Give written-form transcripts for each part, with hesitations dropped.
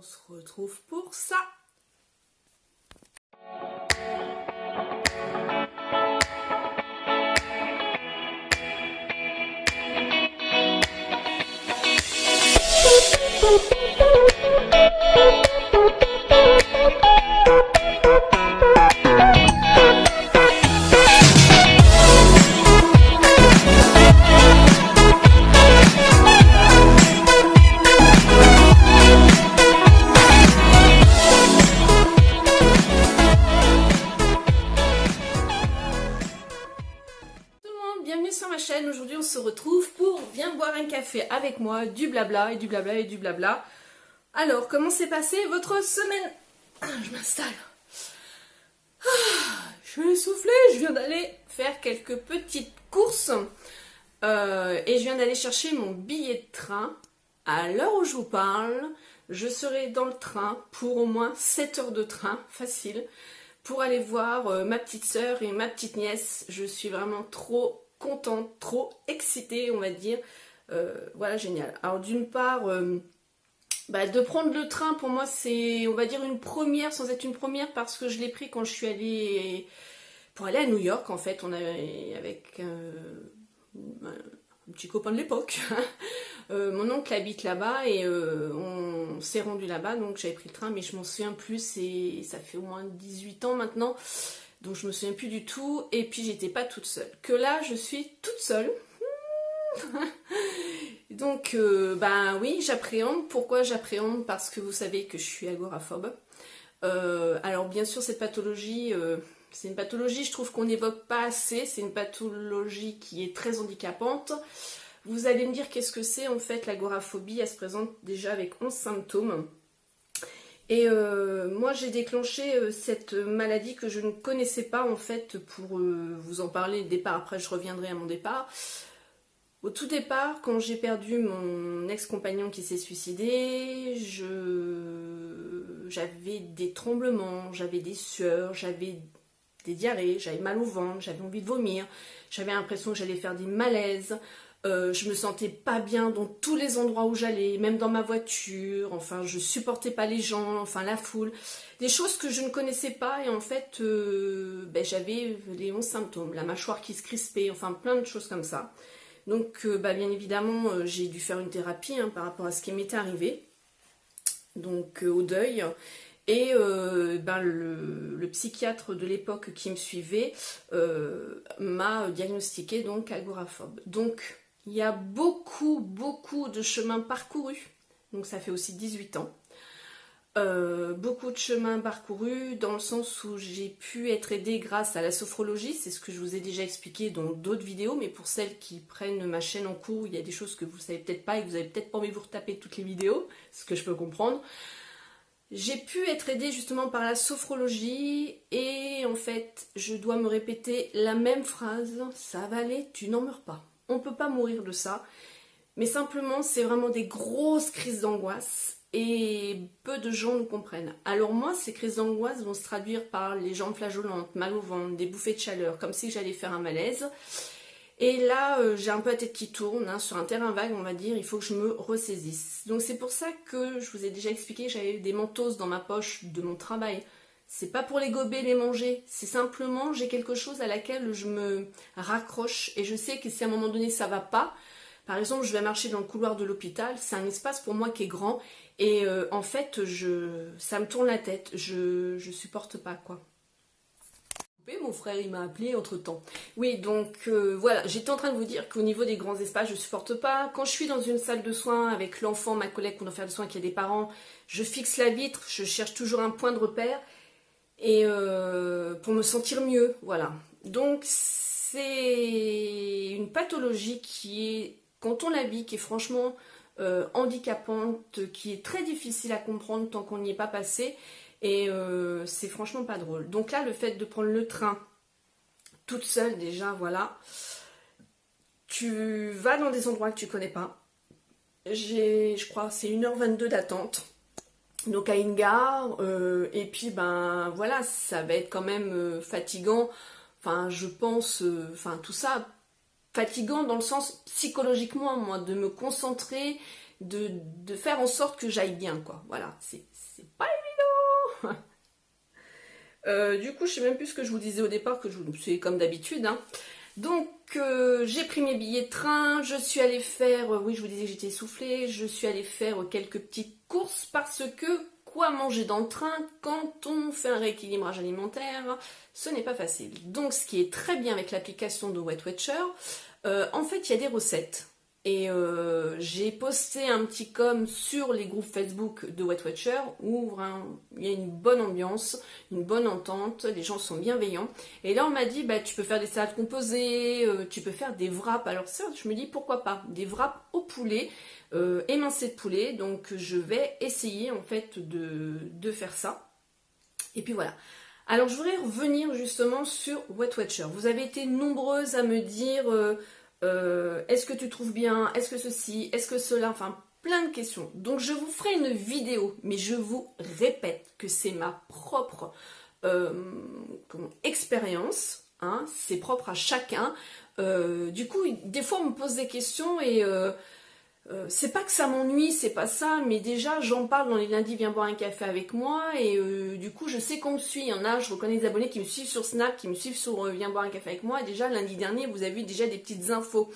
On se retrouve pour ça. Bienvenue sur ma chaîne. Aujourd'hui on se retrouve pour viens boire un café avec moi, du blabla et du blabla et du blabla. Alors comment s'est passée votre semaine? Je m'installe. Je vais souffler, je viens d'aller faire quelques petites courses et je viens d'aller chercher mon billet de train. À l'heure où je vous parle, je serai dans le train pour au moins 7 heures de train, facile, pour aller voir ma petite soeur et ma petite nièce. Je suis vraiment trop contente, trop excitée, on va dire. Voilà, génial. Alors d'une part, de prendre le train, pour moi, c'est, on va dire, une première, sans être une première, parce que je l'ai pris quand je suis allée, pour aller à New York, en fait. On avait, avec un petit copain de l'époque, mon oncle habite là-bas, et on s'est rendu là-bas, donc j'avais pris le train, mais je m'en souviens plus, et ça fait au moins 18 ans maintenant, donc je me souviens plus du tout, et puis j'étais pas toute seule. Que là, je suis toute seule. Donc, oui, j'appréhende. Pourquoi j'appréhende? Parce que vous savez que je suis agoraphobe. Alors, bien sûr, cette pathologie, c'est une pathologie, je trouve qu'on n'évoque pas assez. C'est une pathologie qui est très handicapante. Vous allez me dire qu'est-ce que c'est? En fait, l'agoraphobie, elle se présente déjà avec 11 symptômes. Et moi, j'ai déclenché cette maladie que je ne connaissais pas, en fait, pour vous en parler au départ. Après, je reviendrai à mon départ. Au tout départ, quand j'ai perdu mon ex-compagnon qui s'est suicidé, j'avais des tremblements, j'avais des sueurs, j'avais des diarrhées, j'avais mal au ventre, j'avais envie de vomir, j'avais l'impression que j'allais faire des malaises, je me sentais pas bien dans tous les endroits où j'allais, même dans ma voiture, enfin je supportais pas les gens, enfin la foule, des choses que je ne connaissais pas et en fait j'avais les 11 symptômes, la mâchoire qui se crispait, enfin plein de choses comme ça. Donc, bien évidemment, j'ai dû faire une thérapie par rapport à ce qui m'était arrivé, donc au deuil. Et le psychiatre de l'époque qui me suivait m'a diagnostiqué donc agoraphobe. Donc, il y a beaucoup de chemin parcouru. Donc, ça fait aussi 18 ans. Beaucoup de chemin parcouru dans le sens où j'ai pu être aidée grâce à la sophrologie, c'est ce que je vous ai déjà expliqué dans d'autres vidéos, mais pour celles qui prennent ma chaîne en cours, il y a des choses que vous savez peut-être pas et que vous avez peut-être pas envie de vous retaper toutes les vidéos, ce que je peux comprendre. J'ai pu être aidée justement par la sophrologie et en fait je dois me répéter la même phrase, ça va aller, tu n'en meurs pas. On peut pas mourir de ça, mais simplement c'est vraiment des grosses crises d'angoisse. Et peu de gens nous comprennent. Alors moi, ces crises d'angoisse vont se traduire par les jambes flageolantes, mal au ventre, des bouffées de chaleur, comme si j'allais faire un malaise. Et là, j'ai un peu la tête qui tourne, sur un terrain vague, on va dire, il faut que je me ressaisisse. Donc c'est pour ça que je vous ai déjà expliqué, j'avais des mentos dans ma poche de mon travail. C'est pas pour les gober, les manger, c'est simplement, j'ai quelque chose à laquelle je me raccroche et je sais que si à un moment donné ça va pas, par exemple, je vais marcher dans le couloir de l'hôpital, c'est un espace pour moi qui est grand et en fait, ça me tourne la tête, je supporte pas quoi. Mon frère, il m'a appelé entre temps. Oui, donc voilà, j'étais en train de vous dire qu'au niveau des grands espaces, je supporte pas. Quand je suis dans une salle de soins avec l'enfant, ma collègue qu'on doit faire le soin, qui a des parents, je fixe la vitre, je cherche toujours un point de repère et pour me sentir mieux, voilà. Donc c'est une pathologie qui est, quand on la vit, qui est franchement handicapante, qui est très difficile à comprendre tant qu'on n'y est pas passé. Et c'est franchement pas drôle. Donc là, le fait de prendre le train toute seule, déjà, voilà. Tu vas dans des endroits que tu connais pas. Je crois, c'est 1h22 d'attente. Donc à une gare. Et puis, voilà, ça va être quand même fatigant. Enfin, je pense, tout ça, fatigant dans le sens psychologiquement, moi, de me concentrer, de faire en sorte que j'aille bien, quoi. Voilà, c'est pas évident. Du coup, je sais même plus ce que je vous disais au départ, que c'est comme d'habitude, hein. Donc, j'ai pris mes billets de train, je suis allée faire, oui, je vous disais que j'étais essoufflée, je suis allée faire quelques petites courses parce que quoi manger dans le train quand on fait un rééquilibrage alimentaire, ce n'est pas facile. Donc, ce qui est très bien avec l'application de Weight Watcher, en fait, il y a des recettes. Et j'ai posté un petit com sur les groupes Facebook de Weight Watcher où vraiment, il y a une bonne ambiance, une bonne entente, les gens sont bienveillants. Et là on m'a dit bah tu peux faire des salades composées, tu peux faire des wraps. Alors ça je me dis pourquoi pas, des wraps au poulet, émincé de poulet. Donc je vais essayer en fait de faire ça. Et puis voilà. Alors je voudrais revenir justement sur Weight Watcher. Vous avez été nombreuses à me dire est-ce que tu trouves bien, est-ce que ceci, est-ce que cela, enfin plein de questions. Donc je vous ferai une vidéo, mais je vous répète que c'est ma propre expérience, hein, c'est propre à chacun. Du coup, des fois on me pose des questions et c'est pas que ça m'ennuie, c'est pas ça, mais déjà j'en parle dans les lundis, viens boire un café avec moi, et du coup je sais qu'on me suit, il y en a, je reconnais des abonnés qui me suivent sur Snap, qui me suivent sur viens boire un café avec moi, et déjà lundi dernier vous avez eu déjà des petites infos.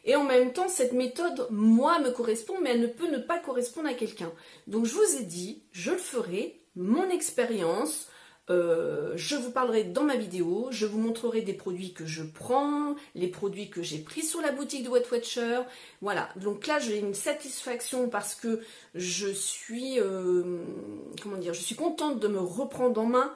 Et en même temps, cette méthode, moi, me correspond, mais elle ne peut ne pas correspondre à quelqu'un. Donc je vous ai dit, je le ferai, mon expérience, je vous parlerai dans ma vidéo, je vous montrerai des produits que je prends, les produits que j'ai pris sur la boutique de Weight Watcher. Voilà, donc là j'ai une satisfaction parce que je suis, comment dire, je suis contente de me reprendre en main,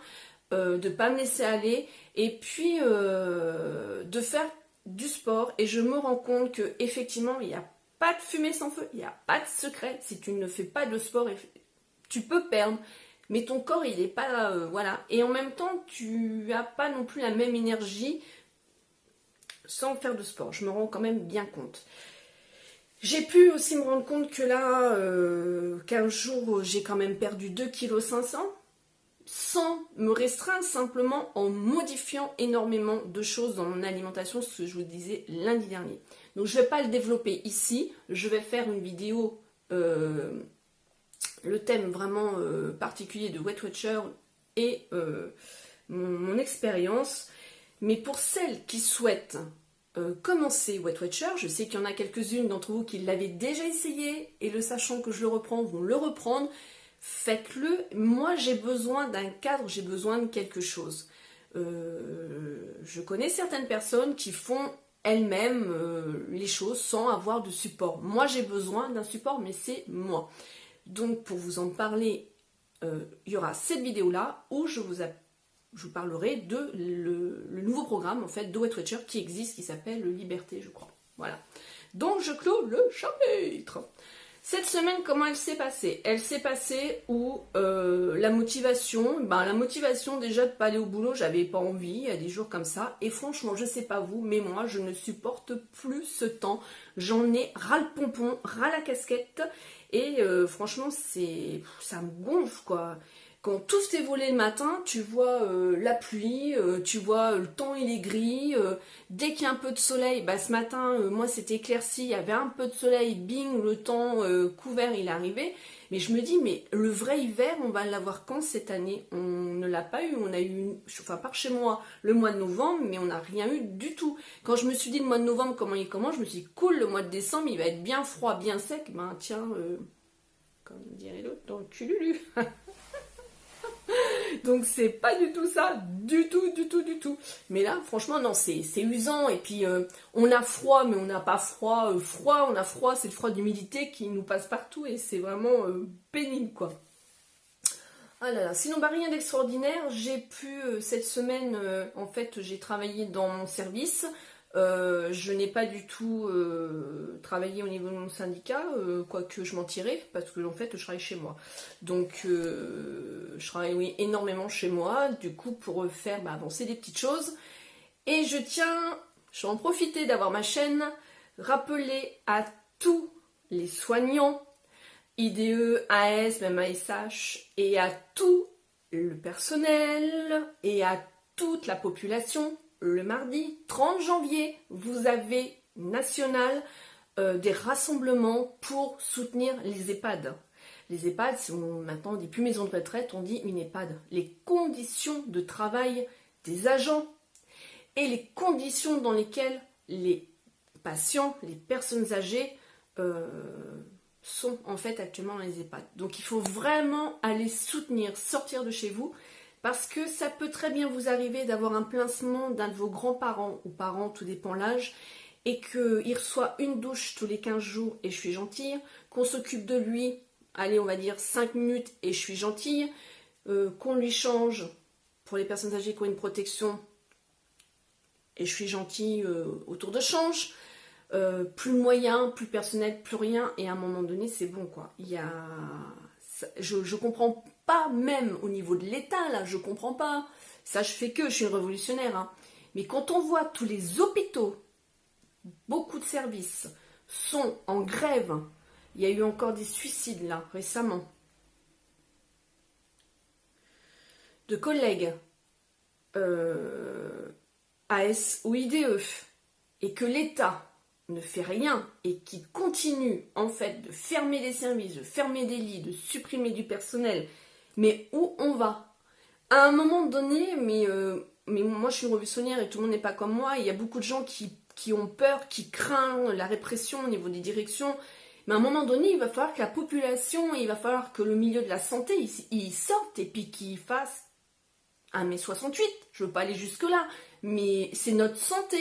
de ne pas me laisser aller, et puis de faire du sport. Et je me rends compte que effectivement il n'y a pas de fumée sans feu, il n'y a pas de secret. Si tu ne fais pas de sport, tu peux perdre. Mais ton corps, il n'est pas... voilà. Et en même temps, tu n'as pas non plus la même énergie sans faire de sport. Je me rends quand même bien compte. J'ai pu aussi me rendre compte que là, 15 jours, j'ai quand même perdu 2,5 kg sans me restreindre, simplement en modifiant énormément de choses dans mon alimentation, ce que je vous disais lundi dernier. Donc je ne vais pas le développer ici. Je vais faire une vidéo... le thème vraiment particulier de Weight Watcher et mon expérience. Mais pour celles qui souhaitent commencer Weight Watcher, je sais qu'il y en a quelques-unes d'entre vous qui l'avaient déjà essayé et le sachant que je le reprends vont le reprendre. Faites-le. Moi j'ai besoin d'un cadre, j'ai besoin de quelque chose. Je connais certaines personnes qui font elles-mêmes les choses sans avoir de support. Moi j'ai besoin d'un support, mais c'est moi. Donc pour vous en parler, il y aura cette vidéo-là où je vous parlerai de le nouveau programme en fait de Weight Watcher qui existe, qui s'appelle Liberté, je crois. Voilà. Donc je clôt le chapitre. Cette semaine, comment elle s'est passée? Elle s'est passée où la motivation, déjà de pas aller au boulot, j'avais pas envie, il y a des jours comme ça. Et franchement, je sais pas vous, mais moi, je ne supporte plus ce temps. J'en ai ras le pompon, ras la casquette. Et franchement, ça me gonfle, quoi. Quand tout tes volets le matin, tu vois la pluie, tu vois le temps il est gris, dès qu'il y a un peu de soleil, bah ce matin, moi c'était éclairci, il y avait un peu de soleil, bing, le temps couvert il est arrivé. Mais je me dis, mais le vrai hiver, on va l'avoir quand cette année? On ne l'a pas eu, on a eu, enfin par chez moi, le mois de novembre, mais on n'a rien eu du tout. Quand je me suis dit le mois de novembre, comment il commence, je me suis dit, cool, le mois de décembre, il va être bien froid, bien sec, ben tiens, comme dirait l'autre, dans le cululu. Donc c'est pas du tout ça, du tout. Mais là, franchement, non, c'est usant. Et puis, on a froid, mais on n'a pas froid. On a froid, c'est le froid d'humidité qui nous passe partout. Et c'est vraiment pénible, quoi. Ah là là, sinon, bah, rien d'extraordinaire. J'ai pu, cette semaine, en fait, j'ai travaillé dans mon service. Je n'ai pas du tout travaillé au niveau de mon syndicat, quoique je m'en tirais, parce que en fait je travaille chez moi. Donc je travaille oui, énormément chez moi, du coup pour faire avancer des petites choses. Et je vais en profiter d'avoir ma chaîne, rappeler à tous les soignants, IDE, AS, même ASH, et à tout le personnel, et à toute la population. Le mardi 30 janvier, vous avez national des rassemblements pour soutenir les EHPAD. Les EHPAD, maintenant on ne dit plus maison de retraite, on dit une EHPAD. Les conditions de travail des agents et les conditions dans lesquelles les patients, les personnes âgées sont en fait actuellement dans les EHPAD. Donc il faut vraiment aller soutenir, sortir de chez vous, parce que ça peut très bien vous arriver d'avoir un placement d'un de vos grands-parents ou parents, tout dépend l'âge, et qu'il reçoit une douche tous les 15 jours et je suis gentille, qu'on s'occupe de lui, allez on va dire 5 minutes et je suis gentille, qu'on lui change, pour les personnes âgées qui ont une protection, et je suis gentille autour de change, plus moyen, plus personnel, plus rien, et à un moment donné c'est bon quoi. Je comprends pas, même au niveau de l'État là, je comprends pas, ça je suis une révolutionnaire, hein. Mais quand on voit tous les hôpitaux, beaucoup de services sont en grève, il y a eu encore des suicides là récemment, de collègues AS ou IDE, et que l'État ne fait rien et qui continue en fait de fermer des services, de fermer des lits, de supprimer du personnel, mais où on va? À un moment donné, mais moi je suis révolutionnaire et tout le monde n'est pas comme moi, il y a beaucoup de gens qui ont peur, qui craignent la répression au niveau des directions, mais à un moment donné, il va falloir que la population, il va falloir que le milieu de la santé, il sorte et puis qu'il fasse un mai 68, je veux pas aller jusque là, mais c'est notre santé.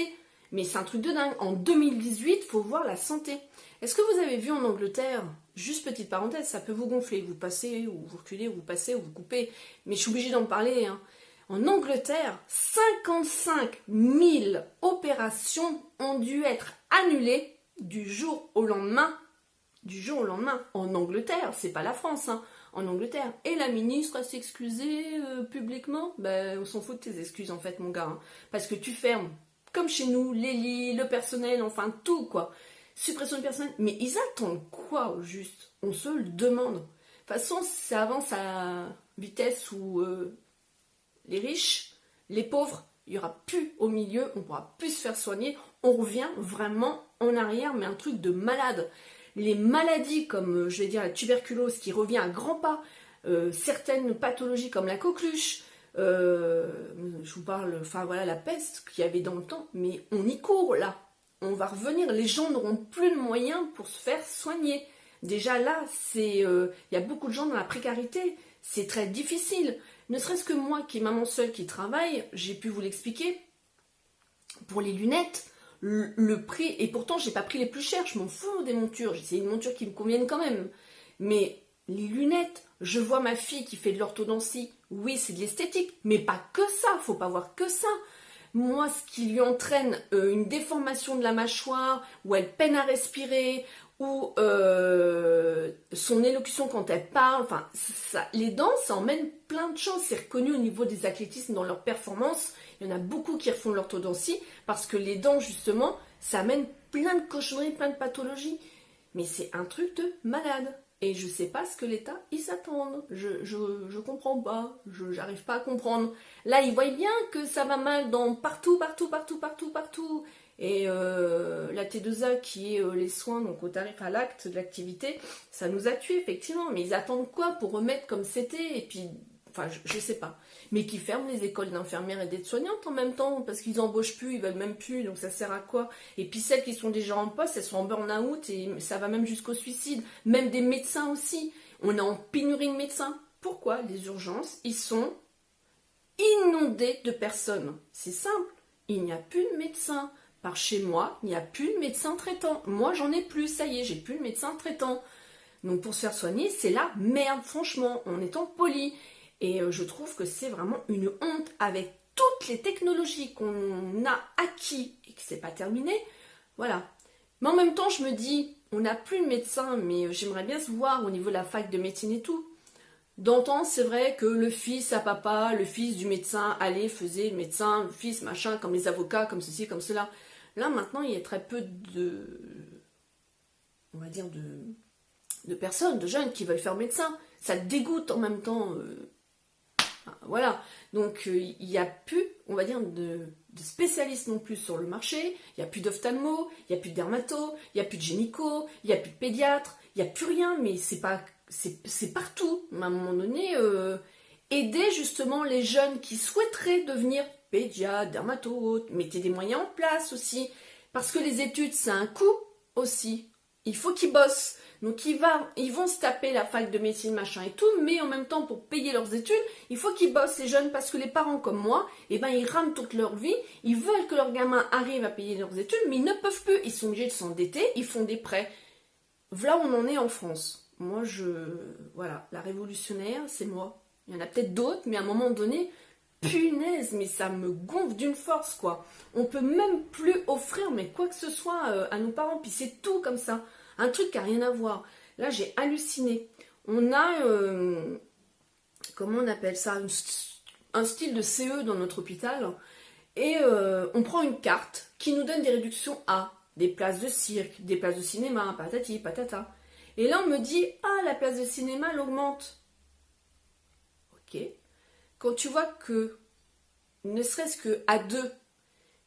Mais c'est un truc de dingue. En 2018, il faut voir la santé. Est-ce que vous avez vu en Angleterre, juste petite parenthèse, ça peut vous gonfler, vous passez, ou vous reculez, ou vous passez, ou vous coupez, mais je suis obligée d'en parler, hein. En Angleterre, 55 000 opérations ont dû être annulées du jour au lendemain. Du jour au lendemain. En Angleterre, c'est pas la France, hein. En Angleterre. Et la ministre s'est excusée publiquement. Ben, on s'en fout de tes excuses, en fait, mon gars, hein. Parce que tu fermes, comme chez nous, les lits, le personnel, enfin tout quoi. Suppression du personnel. Mais ils attendent quoi au juste? On se le demande. De toute façon, ça avance à vitesse où les riches, les pauvres, il n'y aura plus au milieu, on ne pourra plus se faire soigner. On revient vraiment en arrière, mais un truc de malade. Les maladies comme, je vais dire, la tuberculose qui revient à grands pas, certaines pathologies comme la coqueluche, je vous parle, enfin voilà, la peste qu'il y avait dans le temps, mais on y court là, on va revenir, les gens n'auront plus de moyens pour se faire soigner. Déjà là, il y a beaucoup de gens dans la précarité, c'est très difficile. Ne serait-ce que moi qui est maman seule qui travaille, j'ai pu vous l'expliquer, pour les lunettes, le prix, et pourtant j'ai pas pris les plus chères, je m'en fous des montures, c'est une monture qui me convienne quand même, mais les lunettes, je vois ma fille qui fait de l'orthodontie, oui c'est de l'esthétique, mais pas que ça, faut pas voir que ça. Moi, ce qui lui entraîne une déformation de la mâchoire, où elle peine à respirer, ou son élocution quand elle parle, enfin, les dents, ça emmène plein de choses. C'est reconnu au niveau des athlétismes dans leur performance. Il y en a beaucoup qui refont de l'orthodontie, parce que les dents, justement, ça amène plein de cochonneries, plein de pathologies. Mais c'est un truc de malade. Et je sais pas ce que l'État, ils s'attendent. Je comprends pas. J'arrive pas à comprendre. Là, ils voient bien que ça va mal dans partout. Et la T2A, qui est les soins, donc au tarif à l'acte de l'activité, ça nous a tués, effectivement. Mais ils attendent quoi pour remettre comme c'était? Et puis, enfin, je sais pas. Mais qui ferment les écoles d'infirmières et d'aides-soignantes en même temps, parce qu'ils embauchent plus, ils veulent même plus, donc ça sert à quoi? Et puis celles qui sont déjà en poste, elles sont en burn-out, et ça va même jusqu'au suicide. Même des médecins aussi. On est en pénurie de médecins. Pourquoi? Les urgences, ils sont inondés de personnes. C'est simple. Il n'y a plus de médecins. Par chez moi, il n'y a plus de médecin traitant. Moi, j'en ai plus, ça y est, j'ai plus de médecin traitant. Donc pour se faire soigner, c'est la merde, franchement, en étant poli. Et je trouve que c'est vraiment une honte avec toutes les technologies qu'on a acquis et que c'est pas terminé. Voilà. Mais en même temps, je me dis, on n'a plus de médecin, mais j'aimerais bien se voir au niveau de la fac de médecine et tout. D'antan, c'est vrai que le fils à papa, le fils du médecin, allait, faisait le médecin, le fils, machin, comme les avocats, comme ceci, comme cela. Là, maintenant, il y a très peu on va dire, de personnes, de jeunes qui veulent faire médecin. Ça dégoûte en même temps. Voilà. Donc, il n'y a plus, on va dire, de spécialistes non plus sur le marché, il n'y a plus d'ophtalmo, il n'y a plus de dermato, il n'y a plus de gynéco, il n'y a plus de pédiatre, il n'y a plus rien, mais c'est partout. À un moment donné, aider justement les jeunes qui souhaiteraient devenir pédiatre, dermato, autres, mettez des moyens en place aussi, parce que les études, c'est un coût aussi. Il faut qu'ils bossent. Donc ils vont se taper la fac de médecine, machin et tout, mais en même temps, pour payer leurs études, il faut qu'ils bossent, les jeunes, parce que les parents comme moi, eh ben, ils rament toute leur vie, ils veulent que leurs gamins arrivent à payer leurs études, mais ils ne peuvent plus, ils sont obligés de s'endetter, ils font des prêts. Voilà où on en est en France. Moi, voilà, la révolutionnaire, c'est moi. Il y en a peut-être d'autres, mais à un moment donné, punaise, mais ça me gonfle d'une force, quoi. On peut même plus offrir, mais quoi que ce soit à nos parents, puis c'est tout comme ça. Un truc qui n'a rien à voir. Là, j'ai halluciné. On a, comment on appelle ça, un style de CE dans notre hôpital. Et on prend une carte qui nous donne des réductions à des places de cirque, des places de cinéma, patati, patata. Et là, on me dit, ah, la place de cinéma, elle augmente. Ok. Quand tu vois que, ne serait-ce que à deux,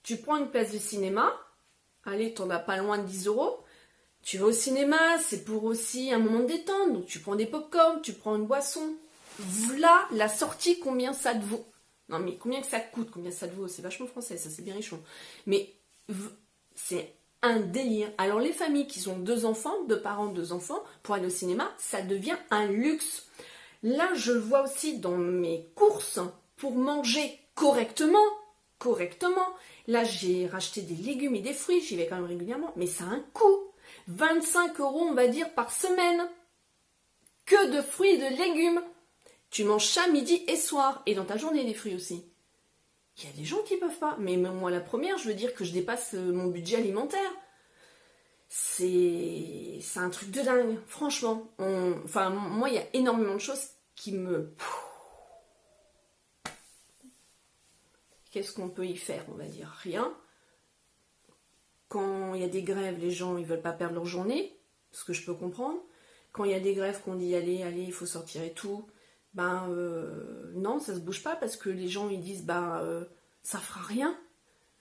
tu prends une place de cinéma, allez, t'en as pas loin de 10 euros, tu vas au cinéma, c'est pour aussi un moment de détente, donc tu prends des pop-corn, tu prends une boisson. Voilà la sortie, combien ça te vaut. Non mais combien que ça coûte, combien ça te vaut, c'est vachement français, ça c'est bien riche. Mais c'est un délire. Alors les familles qui ont 2 enfants, 2 parents, 2 enfants, pour aller au cinéma, ça devient un luxe. Là je vois aussi dans mes courses, pour manger correctement, là j'ai racheté des légumes et des fruits, j'y vais quand même régulièrement, mais ça a un coût. 25 euros, on va dire, par semaine. Que de fruits et de légumes. Tu manges ça midi et soir. Et dans ta journée, des fruits aussi. Il y a des gens qui peuvent pas. Mais même moi, la première, je veux dire que je dépasse mon budget alimentaire. C'est un truc de dingue. Franchement. Enfin, moi, il y a énormément de choses qui me... Qu'est-ce qu'on peut y faire, on va dire? Rien. Quand il y a des grèves, les gens ils veulent pas perdre leur journée, ce que je peux comprendre. Quand il y a des grèves qu'on dit allez, il faut sortir et tout, non, ça se bouge pas parce que les gens ils disent ça fera rien.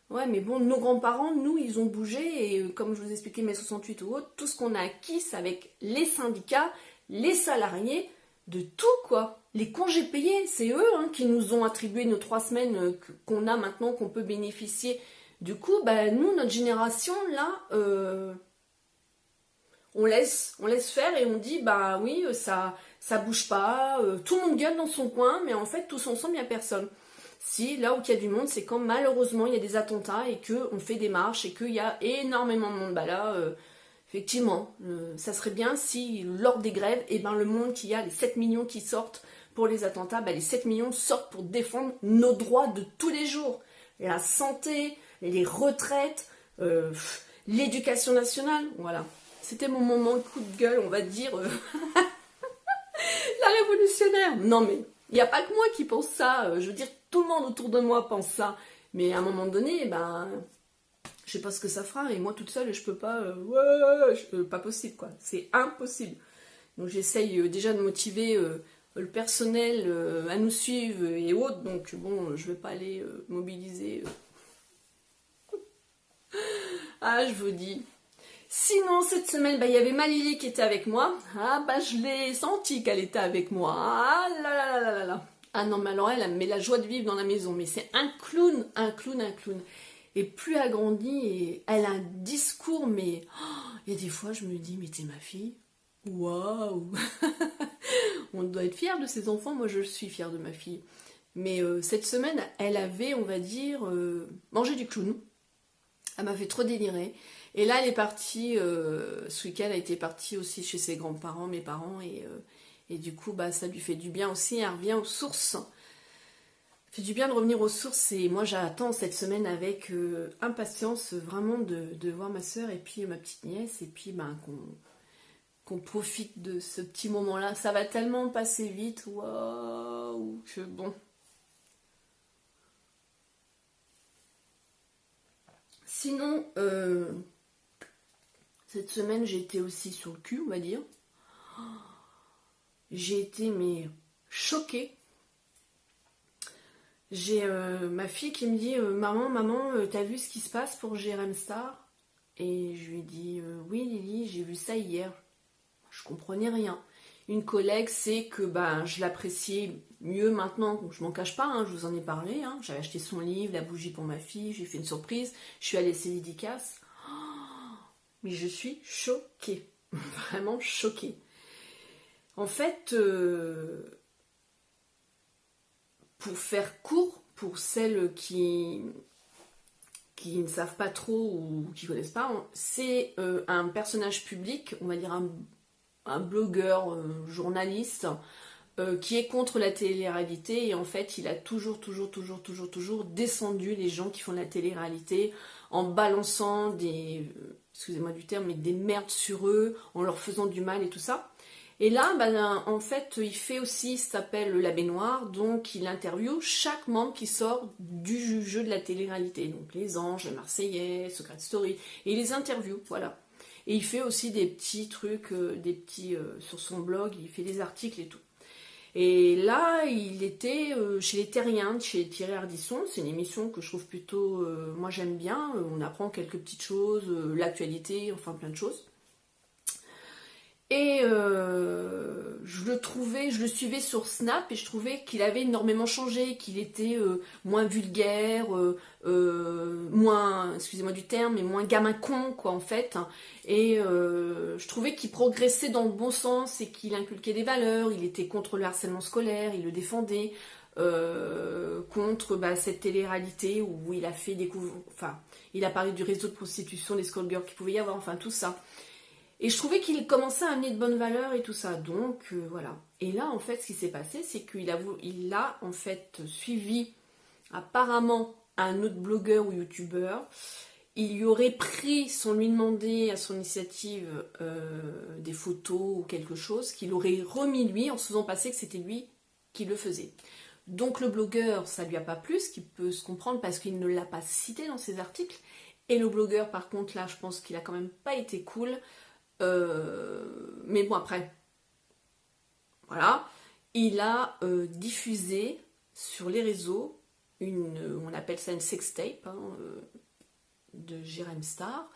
Ouais, mais bon, nos grands-parents, nous, ils ont bougé et comme je vous expliquais, mai 68 ou autre, tout ce qu'on a acquis, c'est avec les syndicats, les salariés, de tout quoi. Les congés payés, c'est eux qui nous ont attribué nos 3 semaines qu'on a maintenant, qu'on peut bénéficier. Du coup, nous, notre génération, là, on laisse faire et on dit, oui, ça bouge pas, tout le monde gueule dans son coin, mais en fait, tous ensemble, il n'y a personne. Si, là où il y a du monde, c'est quand malheureusement, il y a des attentats et qu'on fait des marches et qu'il y a énormément de monde. Là, effectivement, ça serait bien si, lors des grèves, le monde qu'il y a, les 7 millions qui sortent pour les attentats, les 7 millions sortent pour défendre nos droits de tous les jours. La santé, les retraites, l'éducation nationale, voilà. C'était mon moment coup de gueule, on va dire, la révolutionnaire. Non mais, il n'y a pas que moi qui pense ça, je veux dire, tout le monde autour de moi pense ça. Mais à un moment donné, je sais pas ce que ça fera, et moi toute seule, je peux pas, pas possible quoi, c'est impossible. Donc j'essaye déjà de motiver le personnel à nous suivre et autres, donc bon, je vais pas aller mobiliser... Ah, je vous dis. Sinon, cette semaine, il y avait Malili qui était avec moi. Ah, je l'ai senti qu'elle était avec moi. Ah là là là là là. Ah non, mais alors elle met la joie de vivre dans la maison. Mais c'est un clown. Et plus elle grandit, et elle a un discours, mais... il y a des fois, je me dis, mais t'es ma fille. Waouh. On doit être fiers de ses enfants. Moi, je suis fière de ma fille. Mais cette semaine, elle avait, on va dire, mangé du clown. Elle m'a fait trop délirer. Et là, elle est partie, ce week-end, elle était partie aussi chez ses grands-parents, mes parents, et du coup, ça lui fait du bien aussi, elle revient aux sources. Ça fait du bien de revenir aux sources, et moi, j'attends cette semaine avec impatience, vraiment, de voir ma soeur et puis ma petite nièce, et puis qu'on profite de ce petit moment-là. Ça va tellement passer vite, waouh, que bon... Sinon, cette semaine, j'ai été aussi sur le cul, on va dire. J'ai été, mais choquée. J'ai ma fille qui me dit maman, t'as vu ce qui se passe pour GRM Star? Et je lui ai dit oui Lily, j'ai vu ça hier. Je comprenais rien. Une collègue sait que ben, je l'appréciais mieux maintenant, je m'en cache pas, hein, je vous en ai parlé. Hein. J'avais acheté son livre, la bougie pour ma fille, j'ai fait une surprise, je suis allée à ses dédicaces. Mais je suis choquée, vraiment choquée. En fait, pour faire court, pour celles qui ne savent pas trop ou qui connaissent pas, c'est un personnage public, on va dire un blogueur, journaliste, qui est contre la télé-réalité, et en fait il a toujours descendu les gens qui font de la télé-réalité en balançant excusez-moi du terme, mais des merdes sur eux, en leur faisant du mal et tout ça. Et là, ben, en fait, il fait aussi, ça s'appelle la baignoire, donc il interviewe chaque membre qui sort du jeu de la télé-réalité, donc les Anges, les Marseillais, Secret Story, et il les interviewe, voilà. Et il fait aussi des petits trucs, sur son blog, il fait des articles et tout. Et là, il était chez les Terriens, chez Thierry Ardisson. C'est une émission que je trouve plutôt, moi j'aime bien. On apprend quelques petites choses, l'actualité, enfin plein de choses. Et je le suivais sur Snap et je trouvais qu'il avait énormément changé, qu'il était moins vulgaire, moins, excusez-moi du terme, mais moins gamin con, quoi, en fait. Et je trouvais qu'il progressait dans le bon sens et qu'il inculquait des valeurs, il était contre le harcèlement scolaire, il le défendait, contre cette télé-réalité où il a fait découvrir, enfin, il a parlé du réseau de prostitution, des schoolgirls qu'il pouvait y avoir, enfin tout ça. Et je trouvais qu'il commençait à amener de bonnes valeurs et tout ça. Donc voilà. Et là, en fait, ce qui s'est passé, c'est qu'il a en fait suivi apparemment un autre blogueur ou youtubeur. Il lui aurait pris, sans lui demander à son initiative, des photos ou quelque chose, qu'il aurait remis lui en se faisant passer que c'était lui qui le faisait. Donc le blogueur, ça lui a pas plu, ce qui peut se comprendre parce qu'il ne l'a pas cité dans ses articles. Et le blogueur, par contre, là, je pense qu'il a quand même pas été cool. Mais bon, après, voilà, il a diffusé sur les réseaux on appelle ça une sextape, hein, de Jérém Star,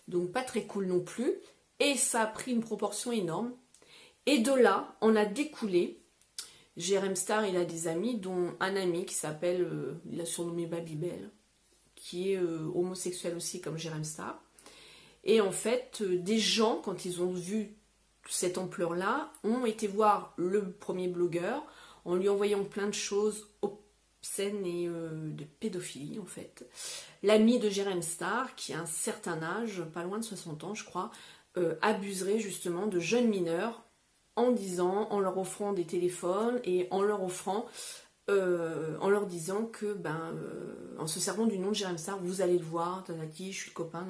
donc pas très cool non plus, et ça a pris une proportion énorme. Et de là, on a découlé. Jérém Star, il a des amis, dont un ami qui s'appelle, il a surnommé Babybel, qui est homosexuel aussi comme Jérém Star. Et en fait, des gens, quand ils ont vu cette ampleur-là, ont été voir le premier blogueur en lui envoyant plein de choses obscènes et de pédophilie, en fait. L'ami de Jérém Star, qui a un certain âge, pas loin de 60 ans, je crois, abuserait justement de jeunes mineurs en leur offrant des téléphones et en leur disant que, en se servant du nom de Jérém Star, vous allez le voir, t'as dit, je suis le copain,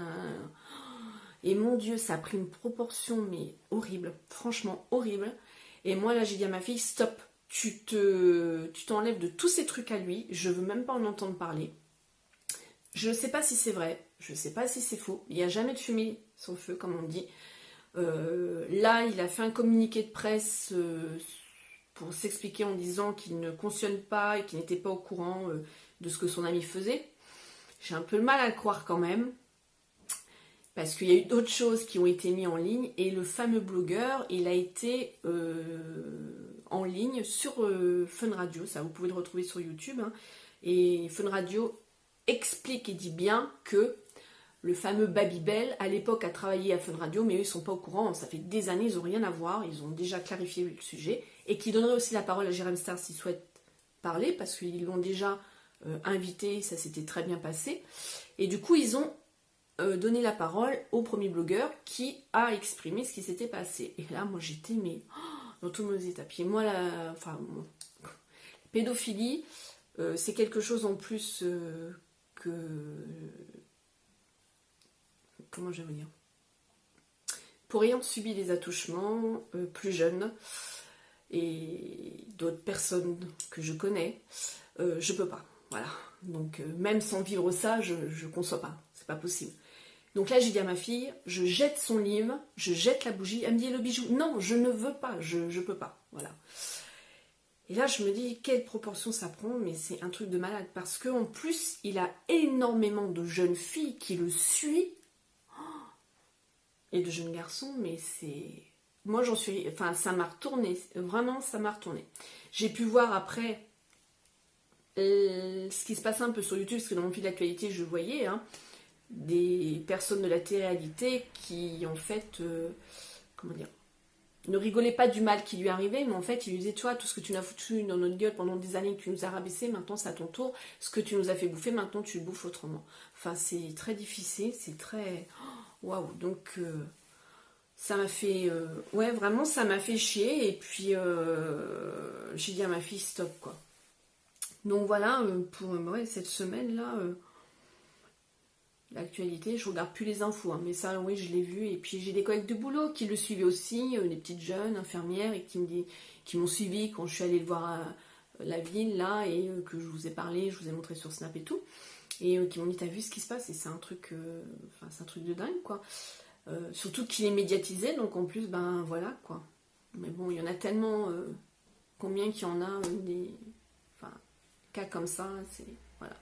et mon Dieu, ça a pris une proportion, mais horrible, franchement horrible. Et moi, là, j'ai dit à ma fille, stop, tu t'enlèves de tous ces trucs à lui, je veux même pas en entendre parler. Je ne sais pas si c'est vrai, je ne sais pas si c'est faux, il n'y a jamais de fumée sans feu, comme on dit. Là, il a fait un communiqué de presse pour s'expliquer en disant qu'il ne cautionne pas et qu'il n'était pas au courant de ce que son ami faisait. J'ai un peu le mal à le croire quand même. Parce qu'il y a eu d'autres choses qui ont été mises en ligne et le fameux blogueur, il a été en ligne sur Fun Radio, ça vous pouvez le retrouver sur YouTube. Hein, et Fun Radio explique et dit bien que le fameux Babybel, à l'époque, a travaillé à Fun Radio, mais eux ils sont pas au courant, ça fait des années, ils n'ont rien à voir, ils ont déjà clarifié le sujet, et qui donnerait aussi la parole à Jérém Star s'il souhaite parler, parce qu'ils l'ont déjà invité, ça s'était très bien passé. Et du coup, ils ont donner la parole au premier blogueur qui a exprimé ce qui s'était passé. Et là, moi, j'étais, dans tous mes étapes. Et moi, la pédophilie, c'est quelque chose en plus que... Comment je vais vous dire ? Pour ayant subi des attouchements plus jeunes et d'autres personnes que je connais, je peux pas. Voilà. Donc, même sans vivre ça, je conçois pas. C'est pas possible. Donc là, j'ai dit à ma fille, je jette son livre, je jette la bougie. Elle me dit, le bijou, non, je ne veux pas, je peux pas. Voilà. Et là, je me dis, quelle proportion ça prend, mais c'est un truc de malade. Parce qu'en plus, il a énormément de jeunes filles qui le suivent, et de jeunes garçons, mais c'est... Moi, j'en suis... Enfin, ça m'a retourné. Vraiment, ça m'a retourné. J'ai pu voir après ce qui se passait un peu sur YouTube, parce que dans mon fil d'actualité, je voyais des personnes de la télé-réalité qui, en fait... comment dire, ne rigolait pas du mal qui lui arrivait, mais en fait, il lui disait, toi, tout ce que tu nous as foutu dans notre gueule pendant des années, que tu nous as rabaissé, maintenant c'est à ton tour. Ce que tu nous as fait bouffer, maintenant tu le bouffes autrement. Enfin, c'est très difficile, c'est très... Waouh, donc ça m'a fait... ouais, vraiment, ça m'a fait chier. Et puis, j'ai dit à ma fille, stop, quoi. Donc voilà, pour ouais, cette semaine-là... l'actualité, je regarde plus les infos, mais ça, oui, je l'ai vu. Et puis j'ai des collègues de boulot qui le suivaient aussi, des petites jeunes infirmières, et qui m'ont suivi quand je suis allée le voir à la ville, là, et que je vous ai parlé, je vous ai montré sur Snap et tout, et qui m'ont dit, t'as vu ce qui se passe? Et c'est un truc, c'est un truc de dingue, quoi. Surtout qu'il est médiatisé, donc en plus, ben voilà, quoi. Mais bon, il y en a tellement, combien qu'il y en a des cas comme ça, c'est... Voilà.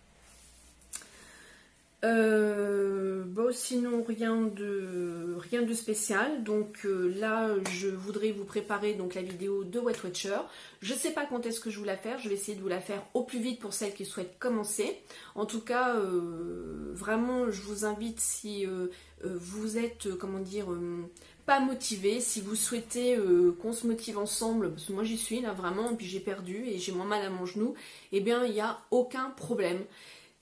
Bon, sinon rien de spécial. Donc là je voudrais vous préparer donc la vidéo de Weight Watcher. Je sais pas quand est-ce que je vais vous la faire. Je vais essayer de vous la faire au plus vite pour celles qui souhaitent commencer. En tout cas vraiment je vous invite, si vous êtes comment dire pas motivé, si vous souhaitez qu'on se motive ensemble, parce que moi j'y suis là vraiment, et puis j'ai perdu et j'ai moins mal à mon genou, et bien il n'y a aucun problème.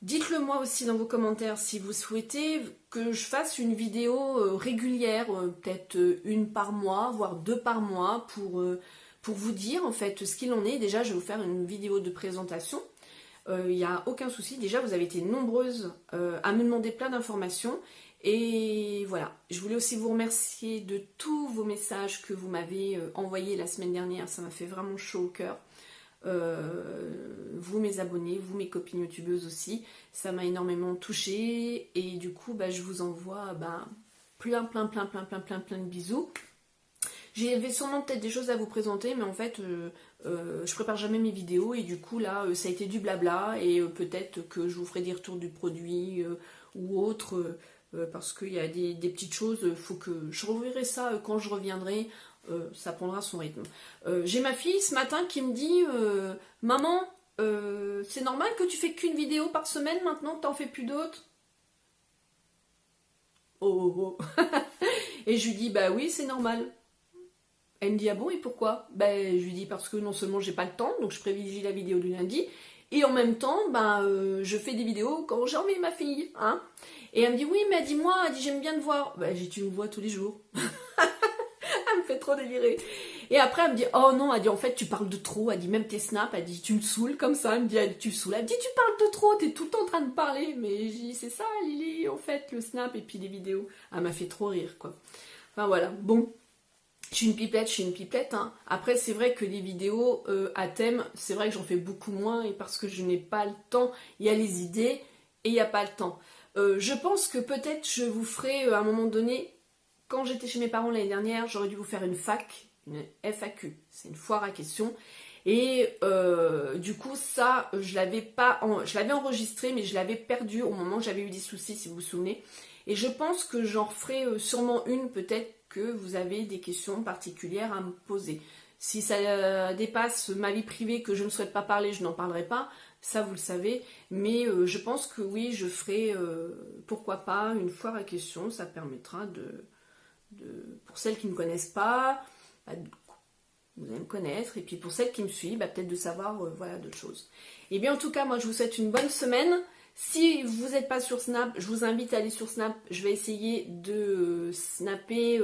Dites-le moi aussi dans vos commentaires si vous souhaitez que je fasse une vidéo régulière, peut-être une par mois, voire deux par mois, pour vous dire en fait ce qu'il en est. Déjà, je vais vous faire une vidéo de présentation. Il n'y a aucun souci. Déjà, vous avez été nombreuses à me demander plein d'informations. Et voilà, je voulais aussi vous remercier de tous vos messages que vous m'avez envoyés la semaine dernière. Ça m'a fait vraiment chaud au cœur. Vous mes abonnés, vous mes copines youtubeuses aussi, ça m'a énormément touchée, et du coup je vous envoie plein de bisous. J'avais sûrement peut-être des choses à vous présenter, mais en fait je prépare jamais mes vidéos, et du coup là ça a été du blabla, et peut-être que je vous ferai des retours du produit ou autre, parce qu'il y a des petites choses, faut que je reverrai ça quand je reviendrai. Ça prendra son rythme. J'ai ma fille ce matin qui me dit maman, c'est normal que tu fais qu'une vidéo par semaine maintenant, t'en fais plus d'autres? Oh. Et je lui dis bah oui, c'est normal. Elle me dit ah bon, et pourquoi? Je lui dis parce que non seulement j'ai pas le temps, donc je privilégie la vidéo du lundi, et en même temps je fais des vidéos quand j'ai envie ma fille, hein. Et elle me dit oui, mais dis-moi, elle dit j'aime bien te voir. J'ai dit tu me vois tous les jours. Elle me fait trop délirer. Et après elle me dit oh non, elle dit en fait tu parles de trop, elle dit même tes snaps, elle dit tu me saoules comme ça, elle me dit tu me saoules, elle me dit tu parles de trop, t'es tout le temps en train de parler. Mais j'ai dit c'est ça Lily en fait, le snap et puis les vidéos. Elle m'a fait trop rire quoi. Enfin voilà, bon, je suis une pipelette, hein. Après c'est vrai que les vidéos à thème, c'est vrai que j'en fais beaucoup moins, et parce que je n'ai pas le temps. Il y a les idées et il n'y a pas le temps. Je pense que peut-être je vous ferai à un moment donné, quand j'étais chez mes parents l'année dernière, j'aurais dû vous faire une FAQ, c'est une foire à questions. Et du coup ça, je l'avais enregistré, mais je l'avais perdu au moment où j'avais eu des soucis, si vous vous souvenez. Et je pense que j'en ferai sûrement une, peut-être que vous avez des questions particulières à me poser. Si ça dépasse ma vie privée, que je ne souhaite pas parler, je n'en parlerai pas, ça vous le savez. Mais je pense que oui, je ferai, pourquoi pas, une foire à questions. Ça permettra pour celles qui ne me connaissent pas, vous allez me connaître. Et puis pour celles qui me suivent, peut-être de savoir voilà, d'autres choses. Et bien en tout cas, moi je vous souhaite une bonne semaine. Si vous n'êtes pas sur Snap, je vous invite à aller sur Snap. Je vais essayer de snapper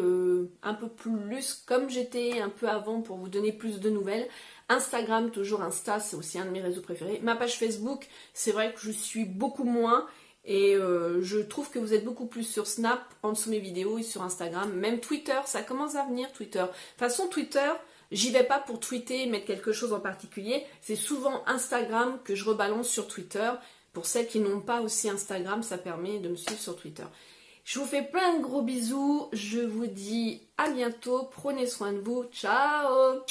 un peu plus comme j'étais un peu avant, pour vous donner plus de nouvelles. Instagram, toujours Insta, c'est aussi un de mes réseaux préférés. Ma page Facebook, c'est vrai que je suis beaucoup moins. Et je trouve que vous êtes beaucoup plus sur Snap, en dessous de mes vidéos, et sur Instagram. Même Twitter, ça commence à venir Twitter. De toute façon, Twitter, j'y vais pas pour tweeter, mettre quelque chose en particulier. C'est souvent Instagram que je rebalance sur Twitter. Pour celles qui n'ont pas aussi Instagram, ça permet de me suivre sur Twitter. Je vous fais plein de gros bisous. Je vous dis à bientôt. Prenez soin de vous. Ciao!